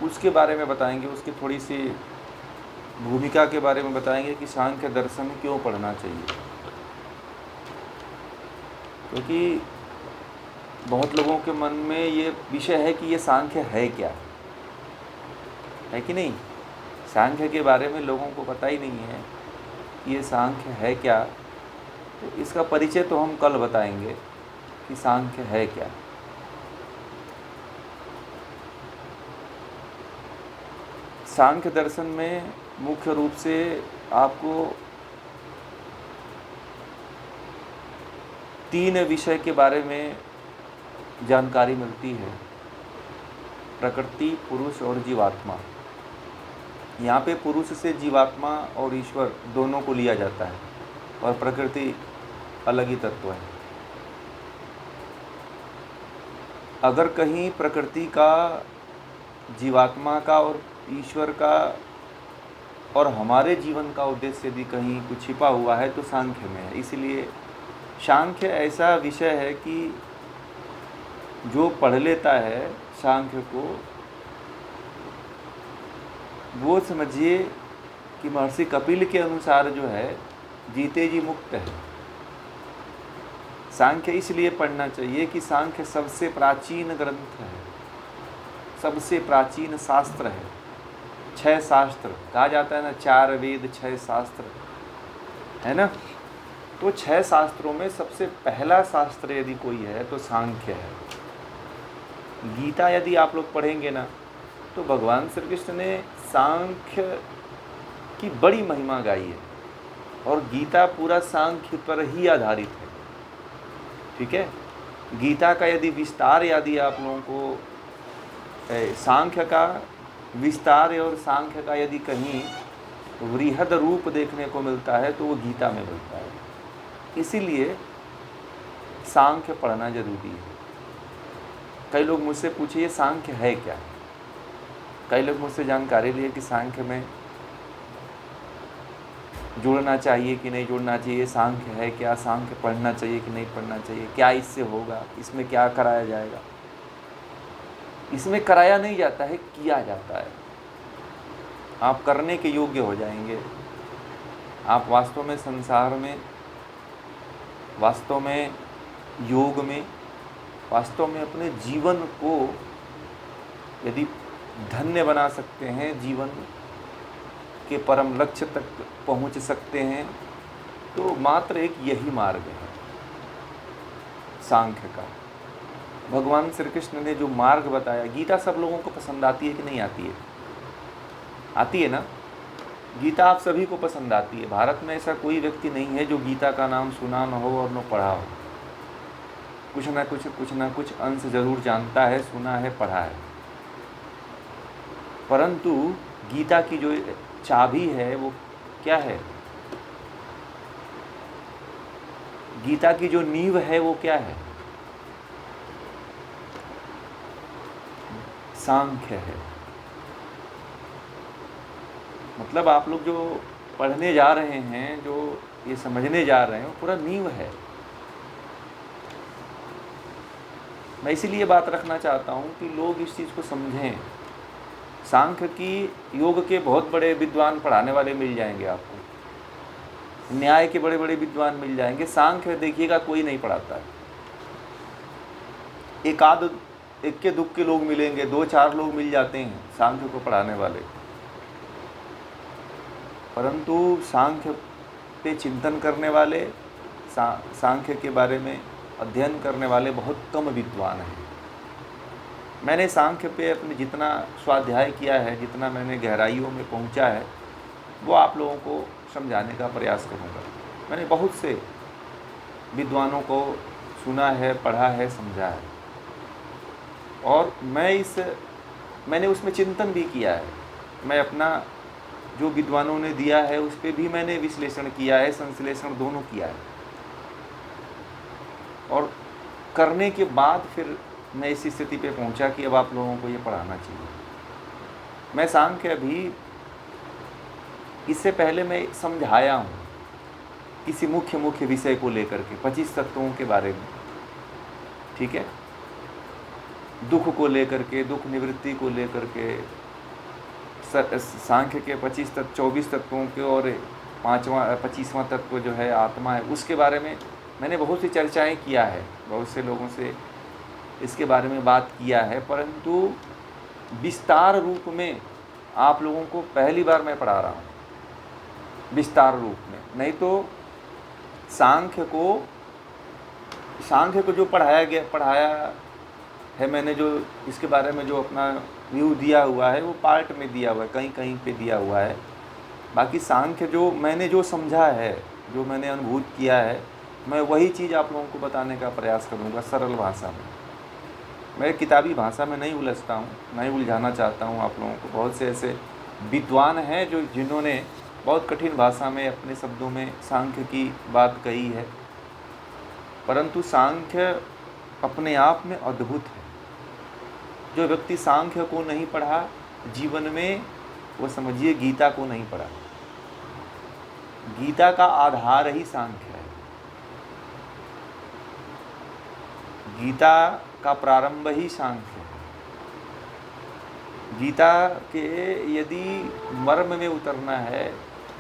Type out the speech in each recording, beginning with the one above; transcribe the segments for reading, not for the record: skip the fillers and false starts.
उसके बारे में बताएंगे, उसकी थोड़ी सी भूमिका के बारे में बताएंगे कि सांख्य दर्शन क्यों पढ़ना चाहिए। क्योंकि बहुत लोगों के मन में ये विषय है कि ये सांख्य है क्या, है कि नहीं। सांख्य के बारे में लोगों को पता ही नहीं है कि ये सांख्य है क्या। तो इसका परिचय तो हम कल बताएंगे कि सांख्य है क्या। सांख्य दर्शन में मुख्य रूप से आपको 3 विषय के बारे में जानकारी मिलती है, प्रकृति, पुरुष और जीवात्मा। यहाँ पे पुरुष से जीवात्मा और ईश्वर दोनों को लिया जाता है, और प्रकृति अलग ही तत्व है। अगर कहीं प्रकृति का, जीवात्मा का और ईश्वर का और हमारे जीवन का उद्देश्य यदि कहीं कुछ छिपा हुआ है तो सांख्य में है। इसलिए सांख्य ऐसा विषय है कि जो पढ़ लेता है सांख्य को, वो समझिए कि महर्षि कपिल के अनुसार जो है जीते जी मुक्त है। सांख्य इसलिए पढ़ना चाहिए कि सांख्य सबसे प्राचीन ग्रंथ है, सबसे प्राचीन शास्त्र है। 6 शास्त्र कहा जाता है ना, 4 वेद 6 शास्त्र, है ना। तो 6 शास्त्रों में सबसे पहला शास्त्र यदि कोई है तो सांख्य है। गीता यदि आप लोग पढ़ेंगे ना, तो भगवान श्री कृष्ण ने सांख्य की बड़ी महिमा गाई है, और गीता पूरा सांख्य पर ही आधारित है। ठीक है। गीता का यदि विस्तार यदि आप लोगों को सांख्य का विस्तार और सांख्य का यदि कहीं वृहद रूप देखने को मिलता है तो वो गीता में मिलता है। इसीलिए सांख्य पढ़ना जरूरी है। कई लोग मुझसे पूछे ये सांख्य है क्या। कई लोग मुझसे जानकारी लिए कि सांख्य में जुड़ना चाहिए कि नहीं जुड़ना चाहिए, सांख्य है क्या, सांख्य पढ़ना चाहिए कि नहीं पढ़ना चाहिए, क्या इससे होगा, इसमें क्या कराया जाएगा। इसमें कराया नहीं जाता है, किया जाता है। आप करने के योग्य हो जाएंगे। आप वास्तव में संसार में, वास्तव में योग में, वास्तव में अपने जीवन को यदि धन्य बना सकते हैं, जीवन के परम लक्ष्य तक पहुंच सकते हैं, तो मात्र एक यही मार्ग है सांख्य का। भगवान श्री कृष्ण ने जो मार्ग बताया, गीता सब लोगों को पसंद आती है कि नहीं आती है? आती है ना। गीता आप सभी को पसंद आती है। भारत में ऐसा कोई व्यक्ति नहीं है जो गीता का नाम सुना न हो और न पढ़ा हो। कुछ ना कुछ अंश जरूर जानता है, सुना है, पढ़ा है। परंतु गीता की जो चाबी है वो क्या है? गीता की जो नींव है वो क्या है? सांख्य है। मतलब आप लोग जो पढ़ने जा रहे हैं, जो ये समझने जा रहे हैं, वो पूरा नींव है। मैं इसीलिए बात रखना चाहता हूँ कि लोग इस चीज़ को समझें। सांख्य की, योग के बहुत बड़े विद्वान पढ़ाने वाले मिल जाएंगे आपको, न्याय के बड़े बड़े विद्वान मिल जाएंगे। सांख्य देखिएगा कोई नहीं पढ़ाता है। इक्के दुक्के लोग मिलेंगे, 2-4 लोग मिल जाते हैं सांख्य को पढ़ाने वाले। परंतु सांख्य पे चिंतन करने वाले, सांख्य के बारे में अध्ययन करने वाले बहुत कम विद्वान हैं। मैंने सांख्य पे अपने जितना स्वाध्याय किया है, जितना मैंने गहराइयों में पहुंचा है, वो आप लोगों को समझाने का प्रयास करूंगा। मैंने बहुत से विद्वानों को सुना है, पढ़ा है, समझा है, और मैंने उसमें चिंतन भी किया है। मैं अपना जो विद्वानों ने दिया है उस पर भी मैंने विश्लेषण किया है, संश्लेषण दोनों किया है, और करने के बाद फिर मैं इस स्थिति पे पहुंचा कि अब आप लोगों को ये पढ़ाना चाहिए। मैं सांख्य अभी, इससे पहले मैं समझाया हूँ किसी मुख्य विषय को लेकर के, 25 तत्वों के बारे में। ठीक है। दुख को लेकर के, दुख निवृत्ति को लेकर के, सांख्य के 24 तत्वों के और 25वां तत्व जो है आत्मा है, उसके बारे में मैंने बहुत सी चर्चाएं किया है, बहुत से लोगों से इसके बारे में बात किया है, परंतु विस्तार रूप में आप लोगों को पहली बार मैं पढ़ा रहा हूँ, विस्तार रूप में। नहीं तो सांख्य को जो पढ़ाया है मैंने, जो इसके बारे में जो अपना व्यू दिया हुआ है वो पार्ट में दिया हुआ है, कहीं कहीं पे दिया हुआ है। बाकी सांख्य जो मैंने जो समझा है, जो मैंने अनुभूत किया है, मैं वही चीज़ आप लोगों को बताने का प्रयास करूँगा सरल भाषा में। मैं किताबी भाषा में नहीं उलझता हूँ, नहीं उलझाना चाहता हूँ आप लोगों को। बहुत से ऐसे विद्वान हैं जिन्होंने बहुत कठिन भाषा में अपने शब्दों में सांख्य की बात कही है, परंतु सांख्य अपने आप में अद्भुत है। जो व्यक्ति सांख्य को नहीं पढ़ा जीवन में, वो समझिए गीता को नहीं पढ़ा। गीता का आधार ही सांख्य है। गीता का प्रारंभ ही सांख्य है। गीता के यदि मर्म में उतरना है,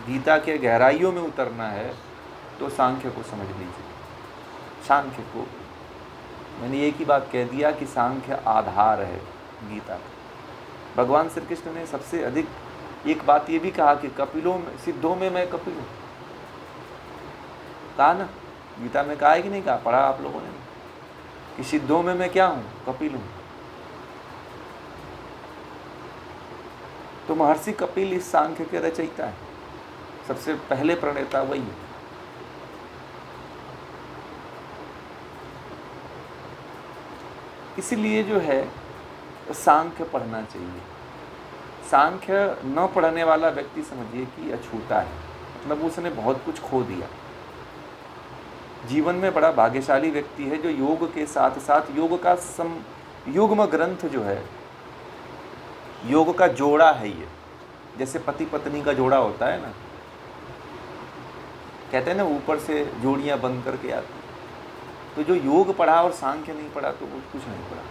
गीता के गहराइयों में उतरना है, तो सांख्य को समझ लीजिए। सांख्य को मैंने एक ही बात कह दिया कि सांख्य आधार है गीता का। भगवान श्री कृष्ण ने सबसे अधिक एक बात ये भी कहा कि सिद्धों में मैं कपिल हूँ। कहा ना, गीता में कहा है कि नहीं कहा? पढ़ा आप लोगों ने कि सिद्धों में मैं क्या हूँ? कपिल हूँ। तो महर्षि कपिल इस सांख्य के रचयिता है, सबसे पहले प्रणेता वही है। इसलिए जो है सांख्य पढ़ना चाहिए। सांख्य न पढ़ने वाला व्यक्ति समझिए कि अछूता है, मतलब उसने बहुत कुछ खो दिया। जीवन में बड़ा भाग्यशाली व्यक्ति है जो योग के साथ साथ योग का युग्म ग्रंथ जो है, योग का जोड़ा है ये। जैसे पति पत्नी का जोड़ा होता है ना, कहते हैं ना ऊपर से जोड़ियां बंद करके आती। तो जो योग पढ़ा और सांख्य नहीं पढ़ा तो वो कुछ नहीं पढ़ा।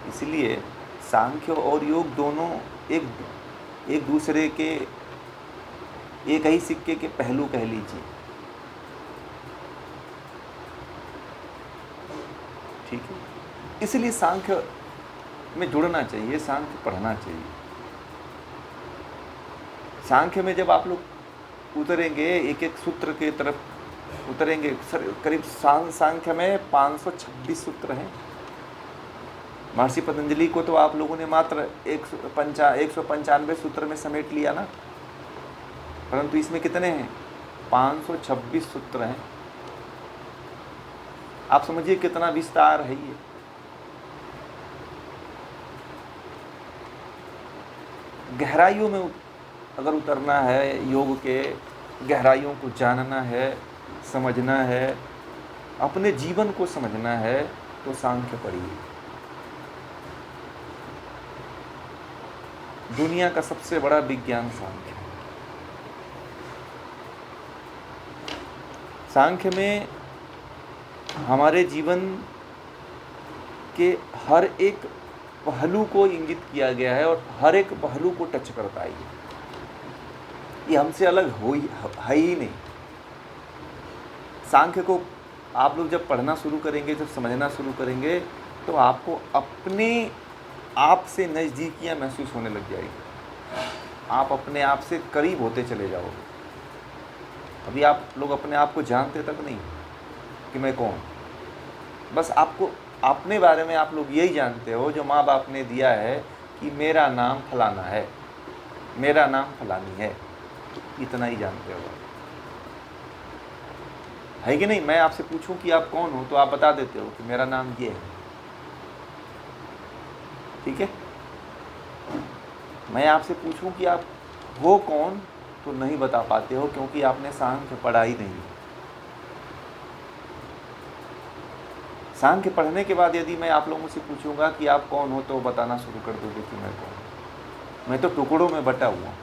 इसलिए सांख्य और योग दोनों एक दूसरे के एक ही सिक्के के पहलू कह लीजिए। ठीक है, इसलिए सांख्य में जुड़ना चाहिए, सांख्य पढ़ना चाहिए। सांख्य में जब आप लोग उतरेंगे, एक एक सूत्र के तरफ उतरेंगे, करीब सांख्य में 526 सूत्र हैं। महर्षि पतंजलि को तो आप लोगों ने मात्र 195 सूत्र में समेट लिया ना, परंतु इसमें कितने हैं? 526 सूत्र हैं। आप समझिए कितना विस्तार है ये। गहराइयों में अगर उतरना है, योग के गहराइयों को जानना है, समझना है, अपने जीवन को समझना है, तो सांख्य पढ़िए। दुनिया का सबसे बड़ा विज्ञान सांख्य है। सांख्य में हमारे जीवन के हर एक पहलू को इंगित किया गया है और हर एक पहलू को टच करता है। ये हमसे अलग है ही नहीं। सांख्य को आप लोग जब पढ़ना शुरू करेंगे, जब समझना शुरू करेंगे, तो आपको अपने आप से नज़दीकियाँ महसूस होने लग जाएगी। आप अपने आप से करीब होते चले जाओगे। अभी आप लोग अपने आप को जानते तक नहीं कि मैं कौन। बस आपको अपने बारे में आप लोग यही जानते हो जो माँ बाप ने दिया है कि मेरा नाम फलाना है, मेरा नाम फलानी है, इतना ही जानते हो, है कि नहीं? मैं आपसे पूछूं कि आप कौन हो तो आप बता देते हो कि मेरा नाम ये है। ठीक है, मैं आपसे पूछूं कि आप हो कौन तो नहीं बता पाते हो, क्योंकि आपने सांख्य पढ़ा ही नहीं। सांख्य पढ़ने के बाद यदि मैं आप लोगों से पूछूंगा कि आप कौन हो तो बताना शुरू कर दोगे कि मैं कौन हूं। मैं तो टुकड़ों में बटा हुआ हूं।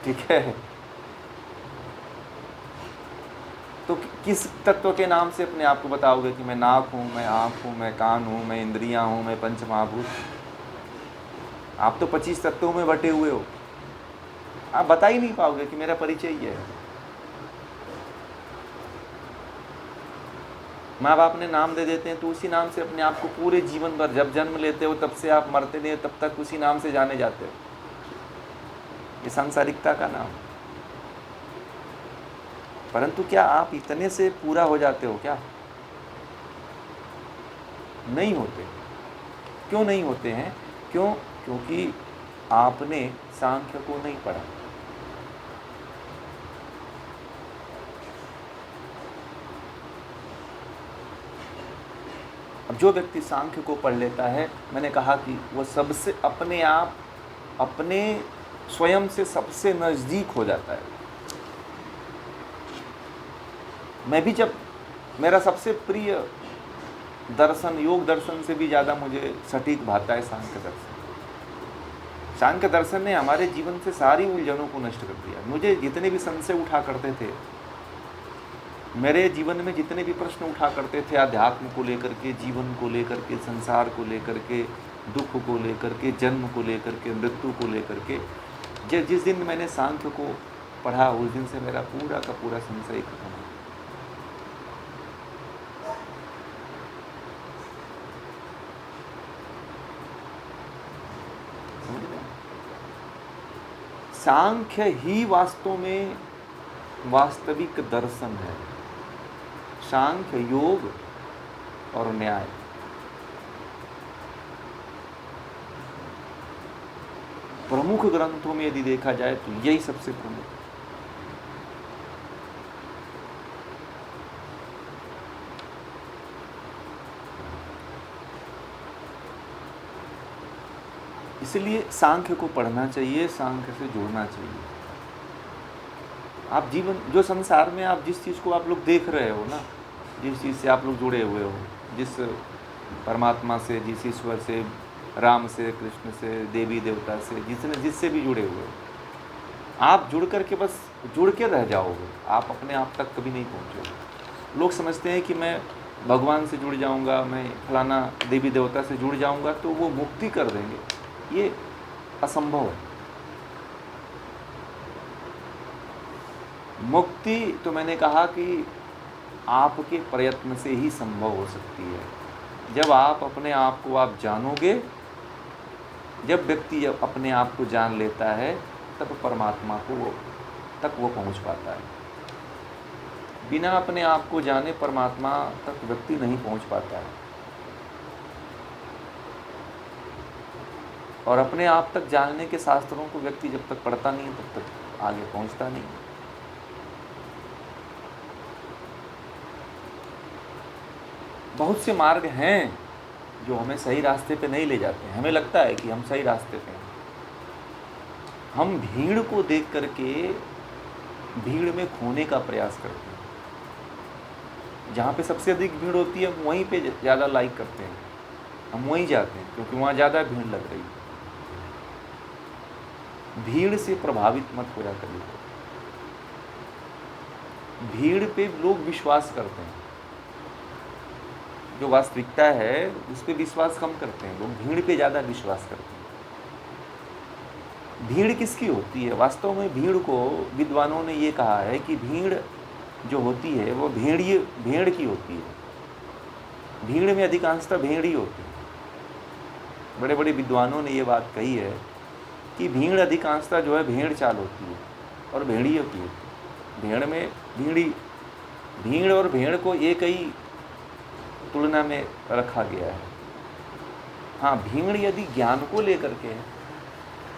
ठीक है, तो किस तत्व के नाम से अपने आप को बताओगे कि मैं नाक हूँ, मैं आँख हूँ, मैं कान हूँ, मैं इंद्रियाँ हूँ, मैं पंच महाभूत? आप तो 25 तत्वों में बटे हुए हो, आप बता ही नहीं पाओगे कि मेरा परिचय ये है। माँ बाप ने नाम दे देते हैं तो उसी नाम से अपने आप को पूरे जीवन भर, जब जन्म लेते हो तब से आप मरते नहीं हो तब तक उसी नाम से जाने जाते हो। ये सांसारिकता का नाम। परंतु क्या आप इतने से पूरा हो जाते हो क्या? नहीं होते। क्यों नहीं होते हैं? क्योंकि आपने सांख्य को नहीं पढ़ा। अब जो व्यक्ति सांख्य को पढ़ लेता है, मैंने कहा कि वो सबसे अपने आप, अपने स्वयं से सबसे नज़दीक हो जाता है। मैं भी जब, मेरा सबसे प्रिय दर्शन योग दर्शन से भी ज़्यादा मुझे सटीक भाता है सांख्य दर्शन। सांख्य दर्शन ने हमारे जीवन से सारी उलझनों को नष्ट कर दिया। मुझे जितने भी संशय उठा करते थे, मेरे जीवन में जितने भी प्रश्न उठा करते थे अध्यात्म को लेकर के, जीवन को लेकर के, संसार को लेकर के, दुख को लेकर के, जन्म को लेकर के, मृत्यु को लेकर के, जिस दिन मैंने सांख्य को पढ़ा उस दिन से मेरा पूरा का पूरा संशय खत्म हो। सांख्य ही वास्तव में वास्तविक दर्शन है। सांख्य, योग और न्याय, प्रमुख ग्रंथों में यदि देखा जाए तो यही सबसे प्रमुख। इसलिए सांख्य को पढ़ना चाहिए, सांख्य से जुड़ना चाहिए। आप जीवन, जो संसार में आप जिस चीज़ को आप लोग देख रहे हो ना, जिस चीज़ से आप लोग जुड़े हुए हो, जिस परमात्मा से, जिस ईश्वर से, राम से, कृष्ण से, देवी देवता से, जिससे भी जुड़े हुए हो, आप जुड़ कर के बस जुड़ के रह जाओगे, आप अपने आप तक कभी नहीं पहुँचोगे। लोग समझते हैं कि मैं भगवान से जुड़ जाऊंगा, मैं फलाना देवी देवता से जुड़ जाऊंगा तो वो मुक्ति कर देंगे। ये असंभव है। मुक्ति तो मैंने कहा कि आपके प्रयत्न से ही संभव हो सकती है। जब आप अपने आप को आप जानोगे, जब व्यक्ति अपने आप को जान लेता है तब परमात्मा को तक वो पहुंच पाता है। बिना अपने आप को जाने परमात्मा तक व्यक्ति नहीं पहुंच पाता है। और अपने आप तक जानने के शास्त्रों को व्यक्ति जब तक पढ़ता नहीं है तब तक आगे पहुंचता नहीं। बहुत से मार्ग हैं जो हमें सही रास्ते पे नहीं ले जाते हैं। हमें लगता है कि हम सही रास्ते पे हैं। हम भीड़ को देख करके भीड़ में खोने का प्रयास करते हैं। जहाँ पे सबसे अधिक भीड़ होती है हम वहीं पे ज़्यादा लाइक करते हैं, हम वहीं जाते हैं क्योंकि वहाँ ज़्यादा भीड़ लग रही है। भीड़ से प्रभावित मत हो जाकर। भीड़ पे लोग विश्वास करते हैं, जो वास्तविकता है उस पर विश्वास कम करते हैं लोग, भीड़ पे ज़्यादा विश्वास करते हैं। भीड़ किसकी होती है? वास्तव में भीड़ को विद्वानों ने ये कहा है कि भीड़ जो होती है वो भेड़ की होती है। भीड़ में अधिकांशतः भेड़ ही होती है। बड़े बड़े विद्वानों ने ये बात कही है कि भीड़ अधिकांशतः जो है भेड़ चाल होती है और भेड़ियों की होती है। भेड़ में भीड़ और भेड़ को एक ही तुलना में रखा गया है। हाँ, भीड़ यदि ज्ञान को लेकर के है,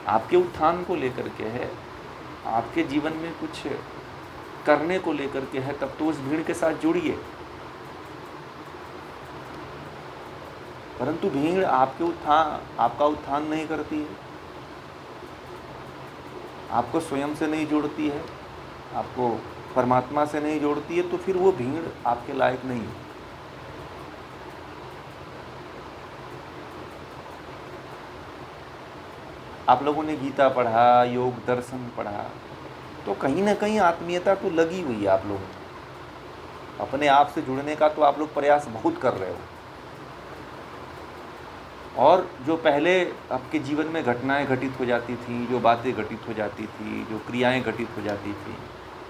आपके उत्थान को लेकर के है, आपके जीवन में कुछ करने को लेकर के है, तब तो उस भीड़ के साथ जुड़िए। परंतु भीड़ आपका उत्थान नहीं करती है, आपको स्वयं से नहीं जोड़ती है, आपको परमात्मा से नहीं जोड़ती है, तो फिर वो भीड़ आपके लायक नहीं है। आप लोगों ने गीता पढ़ा, योग दर्शन पढ़ा, तो कहीं ना कहीं आत्मीयता तो लगी हुई है। आप लोगों को अपने आप से जुड़ने का तो आप लोग प्रयास बहुत कर रहे हो। और जो पहले आपके जीवन में घटनाएं घटित हो जाती थी, जो बातें घटित हो जाती थी, जो क्रियाएं घटित हो जाती थी,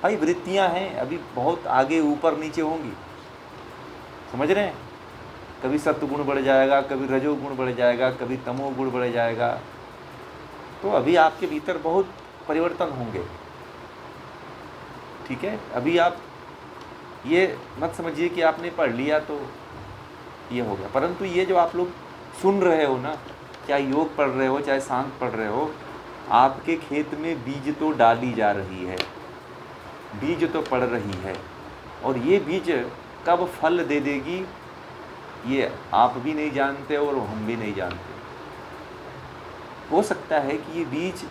भाई वृत्तियां हैं, अभी बहुत आगे ऊपर नीचे होंगी, समझ रहे हैं? कभी सत्वगुण बढ़ जाएगा, कभी रजोगुण बढ़ जाएगा, कभी तमोगुण बढ़ जाएगा। तो अभी आपके भीतर बहुत परिवर्तन होंगे, ठीक है? अभी आप ये मत समझिए कि आपने पढ़ लिया तो ये हो गया, परंतु ये जो आप लोग सुन रहे हो ना, चाहे योग पढ़ रहे हो चाहे सांख्य पढ़ रहे हो, आपके खेत में बीज तो डाली जा रही है, बीज तो पड़ रही है, और ये बीज कब फल दे देगी ये आप भी नहीं जानते और हम भी नहीं जानते। हो सकता है कि ये बीज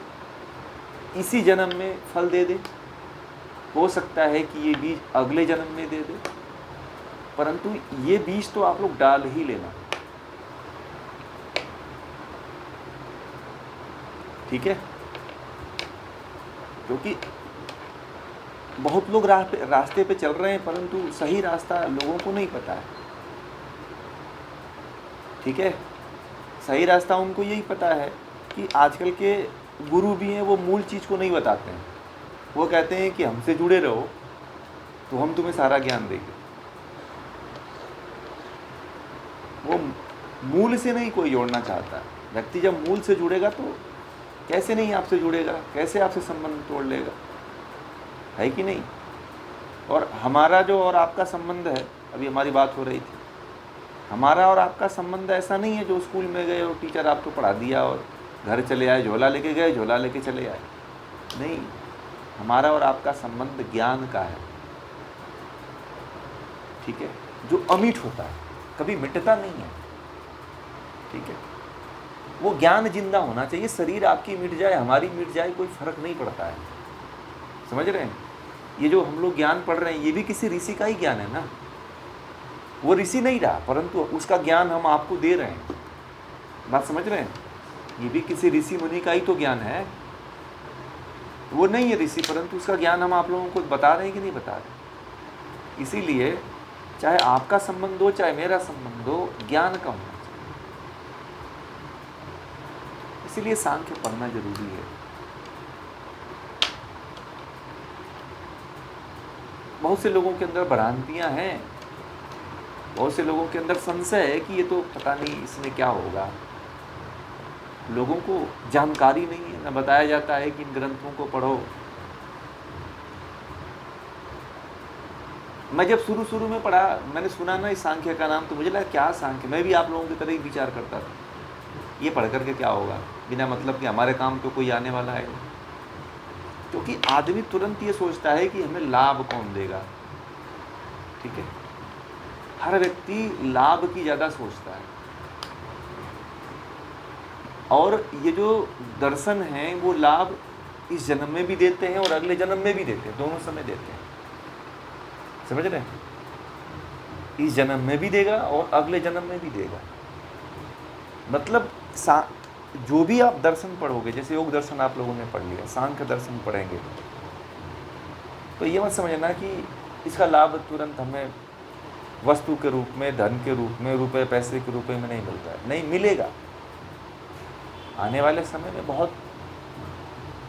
इसी जन्म में फल दे दे, हो सकता है कि ये बीज अगले जन्म में दे दे, परंतु ये बीज तो आप लोग डाल ही लेना, ठीक है? क्योंकि बहुत लोग रास्ते पे चल रहे हैं, परंतु सही रास्ता लोगों को नहीं पता है, ठीक है? सही रास्ता उनको यही पता है कि आजकल के गुरु भी हैं, वो मूल चीज़ को नहीं बताते हैं। वो कहते हैं कि हमसे जुड़े रहो तो हम तुम्हें सारा ज्ञान देंगे। वो मूल से नहीं कोई जोड़ना चाहता। व्यक्ति जब मूल से जुड़ेगा तो कैसे नहीं आपसे जुड़ेगा, कैसे आपसे संबंध तोड़ लेगा, है कि नहीं? और हमारा जो और आपका संबंध है, अभी हमारी बात हो रही थी, हमारा और आपका संबंध ऐसा नहीं है जो स्कूल में गए और टीचर आपको पढ़ा दिया और घर चले आए, झोला लेके गए, झोला लेके चले आए। नहीं, हमारा और आपका संबंध ज्ञान का है, ठीक है? जो अमिट होता है, कभी मिटता नहीं है, ठीक है? वो ज्ञान जिंदा होना चाहिए। शरीर आपकी मिट जाए, हमारी मिट जाए, कोई फर्क नहीं पड़ता है, समझ रहे हैं? ये जो हम लोग ज्ञान पढ़ रहे हैं, ये भी किसी ऋषि का ही ज्ञान है ना। वो ऋषि नहीं रहा, परंतु उसका ज्ञान हम आपको दे रहे हैं, बात समझ रहे हैं? ये भी किसी ऋषि मुनि का ही तो ज्ञान है। वो नहीं है ऋषि, परंतु उसका ज्ञान हम आप लोगों को बता रहे हैं कि नहीं बता रहे? इसीलिए चाहे आपका संबंध हो चाहे मेरा संबंध हो, ज्ञान का होना चाहिए। इसीलिए सांख्य पढ़ना जरूरी है। बहुत से लोगों के अंदर भ्रांतियां हैं, बहुत से लोगों के अंदर संशय है कि ये तो पता नहीं इसमें क्या होगा। लोगों को जानकारी नहीं है, न बताया जाता है कि इन ग्रंथों को पढ़ो। मैं जब शुरू में पढ़ा, मैंने सुना ना इस सांख्य का नाम, तो मुझे लगा क्या सांख्य, मैं भी आप लोगों की तरह ही विचार करता था, ये पढ़ करके क्या होगा, बिना मतलब कि हमारे काम तो कोई आने वाला है। क्योंकि आदमी तुरंत ये सोचता है कि हमें लाभ कौन देगा, ठीक है? हर व्यक्ति लाभ की ज़्यादा सोचता है, और ये जो दर्शन है वो लाभ इस जन्म में भी देते हैं और अगले जन्म में भी देते हैं, दोनों समय देते हैं, समझ रहे हैं? इस जन्म में भी देगा और अगले जन्म में भी देगा। मतलब जो भी आप दर्शन पढ़ोगे, जैसे योग दर्शन आप लोगों ने पढ़ लिया, सांख्य दर्शन पढ़ेंगे, तो ये मत समझना कि इसका लाभ तुरंत हमें वस्तु के रूप में, धन के रूप में, रुपए पैसे के रूप में नहीं मिलता है। नहीं मिलेगा, आने वाले समय में बहुत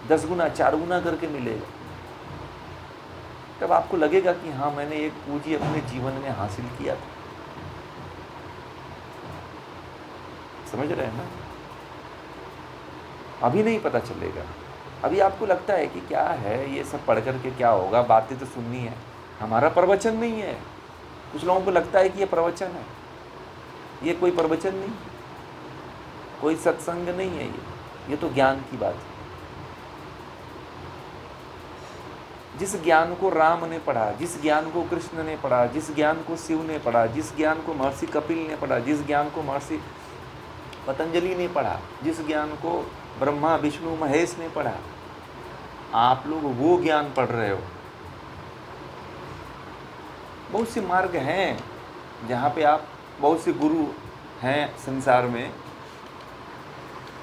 10 गुना 4 गुना करके मिलेगा। तब आपको लगेगा कि हाँ, मैंने एक पूंजी अपने जीवन में हासिल किया था। समझ रहे हैं ना? अभी नहीं पता चलेगा। अभी आपको लगता है कि क्या है ये सब पढ़ करके क्या होगा, बातें तो सुननी है, हमारा प्रवचन नहीं है। कुछ लोगों को लगता है कि ये प्रवचन है, ये कोई प्रवचन नहीं, कोई सत्संग नहीं है, ये तो ज्ञान की बात है। जिस ज्ञान को राम ने पढ़ा, जिस ज्ञान को कृष्ण ने पढ़ा, जिस ज्ञान को शिव ने पढ़ा, जिस ज्ञान को महर्षि कपिल ने पढ़ा, जिस ज्ञान को महर्षि पतंजलि ने पढ़ा, जिस ज्ञान को ब्रह्मा विष्णु महेश ने पढ़ा, आप लोग वो ज्ञान पढ़ रहे हो। बहुत से मार्ग हैं जहाँ पे आप, बहुत से गुरु हैं संसार में,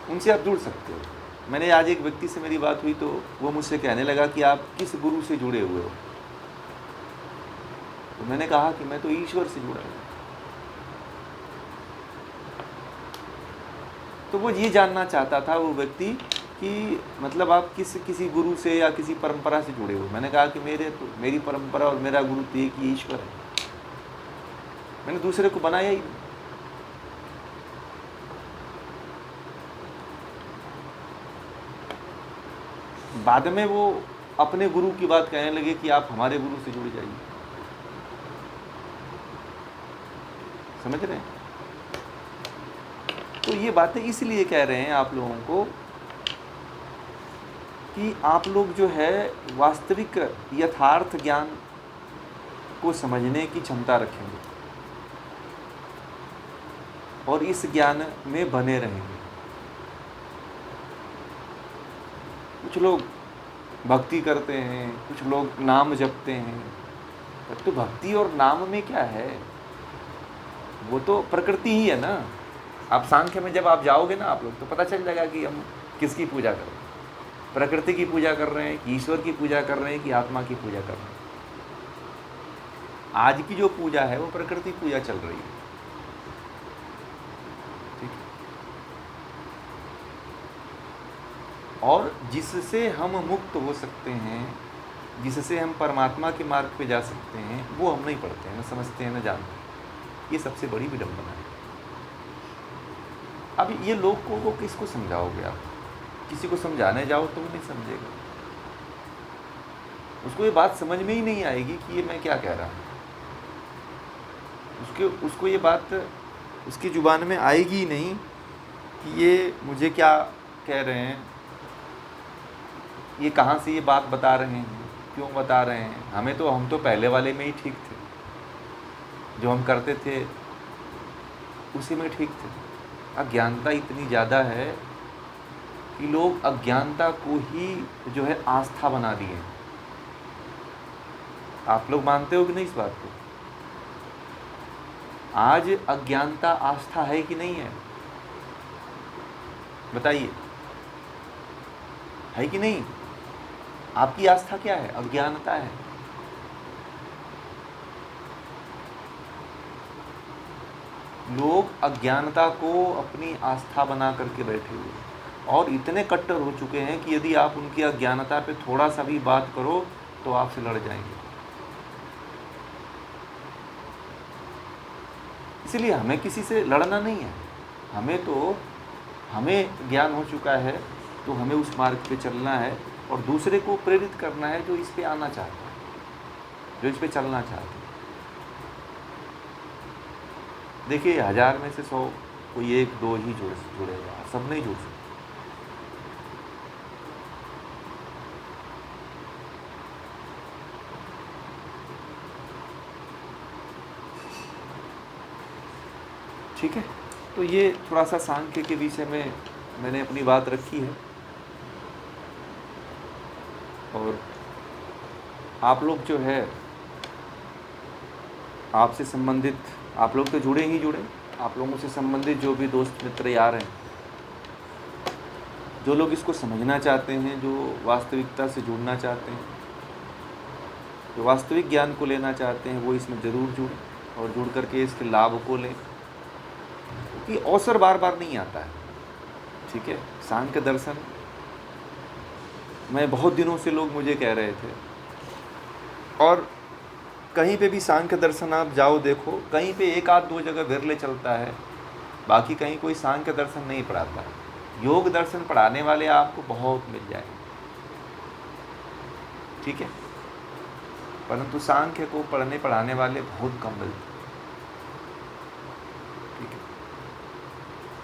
उनसे आप जुड़ सकते हो। मैंने आज एक व्यक्ति से मेरी बात हुई तो वो मुझसे कहने लगा कि आप किस गुरु से जुड़े हुए हो? तो मैंने कहा कि मैं तो ईश्वर से जुड़ा हूँ। तो वो ये जानना चाहता था वो व्यक्ति कि मतलब आप किसी गुरु से या किसी परंपरा से जुड़े हो। मैंने कहा कि मेरी परंपरा और मेरा गुरु तो एक ही ईश्वर है, मैंने दूसरे को बनाया ही नहीं। बाद में वो अपने गुरु की बात कहने लगे कि आप हमारे गुरु से जुड़ जाइए। समझ रहे हैं? तो ये बातें इसलिए कह रहे हैं आप लोगों को कि आप लोग जो है वास्तविक यथार्थ ज्ञान को समझने की क्षमता रखेंगे और इस ज्ञान में बने रहेंगे। कुछ लोग भक्ति करते हैं, कुछ लोग नाम जपते हैं, तो भक्ति और नाम में क्या है? वो तो प्रकृति ही है ना। आप सांख्य में जब आप जाओगे ना आप लोग, तो पता चल जाएगा कि हम किसकी पूजा कर रहे हैं, प्रकृति की पूजा कर रहे हैं कि ईश्वर की पूजा कर रहे हैं कि आत्मा की पूजा कर रहे हैं। आज की जो पूजा है वो प्रकृति पूजा चल रही है। ठीक है? और जिससे हम मुक्त हो सकते हैं, जिससे हम परमात्मा के मार्ग पे जा सकते हैं, वो हम नहीं पढ़ते हैं, न समझते हैं, न जानते हैं। ये सबसे बड़ी विडंबना है। अब ये लोग को किसको समझाओगे आप? किसी को समझाने जाओ तो वो नहीं समझेगा, उसको ये बात समझ में ही नहीं आएगी कि ये मैं क्या कह रहा हूँ। उसको ये बात उसकी जुबान में आएगी ही नहीं कि ये मुझे क्या कह रहे हैं, ये कहाँ से ये बात बता रहे हैं, क्यों बता रहे हैं। हम तो पहले वाले में ही ठीक थे, जो हम करते थे उसी में ठीक थे। अज्ञानता इतनी ज़्यादा है कि लोग अज्ञानता को ही जो है आस्था बना दिए। आप लोग मानते हो कि नहीं इस बात को? आज अज्ञानता आस्था है कि नहीं है? बताइए, है कि नहीं? आपकी आस्था क्या है? अज्ञानता है। लोग अज्ञानता को अपनी आस्था बना करके बैठे हुए और इतने कट्टर हो चुके हैं कि यदि आप उनकी अज्ञानता पे थोड़ा सा भी बात करो तो आपसे लड़ जाएंगे। इसलिए हमें किसी से लड़ना नहीं है, हमें ज्ञान हो चुका है तो हमें उस मार्ग पे चलना है और दूसरे को प्रेरित करना है जो इस पे आना चाहता है, जो इस पे चलना चाहता है। देखिए 1000 में से 100 कोई 1-2 ही जुड़ेगा, सब नहीं जुड़ सकते। ठीक है, तो ये थोड़ा सा सांख्य के विषय में मैंने अपनी बात रखी है। और आप लोग जो है आपसे संबंधित, आप लोग तो जुड़े ही जुड़े, आप लोगों से संबंधित जो भी दोस्त मित्र यार हैं, जो लोग इसको समझना चाहते हैं, जो वास्तविकता से जुड़ना चाहते हैं, जो वास्तविक ज्ञान को लेना चाहते हैं, वो इसमें ज़रूर जुड़ें और जुड़ करके इसके लाभ को लें, क्योंकि अवसर बार बार नहीं आता है। ठीक है, सांख्य दर्शन मैं बहुत दिनों से लोग मुझे कह रहे थे, और कहीं पे भी सांख्य दर्शन आप जाओ देखो, कहीं पे 1-2 जगह विरले चलता है, बाकी कहीं कोई सांख्य दर्शन नहीं पढ़ाता है। योग दर्शन पढ़ाने वाले आपको बहुत मिल जाएंगे, ठीक है, परंतु सांख्य को पढ़ाने वाले बहुत कम मिलते हैं। ठीक है।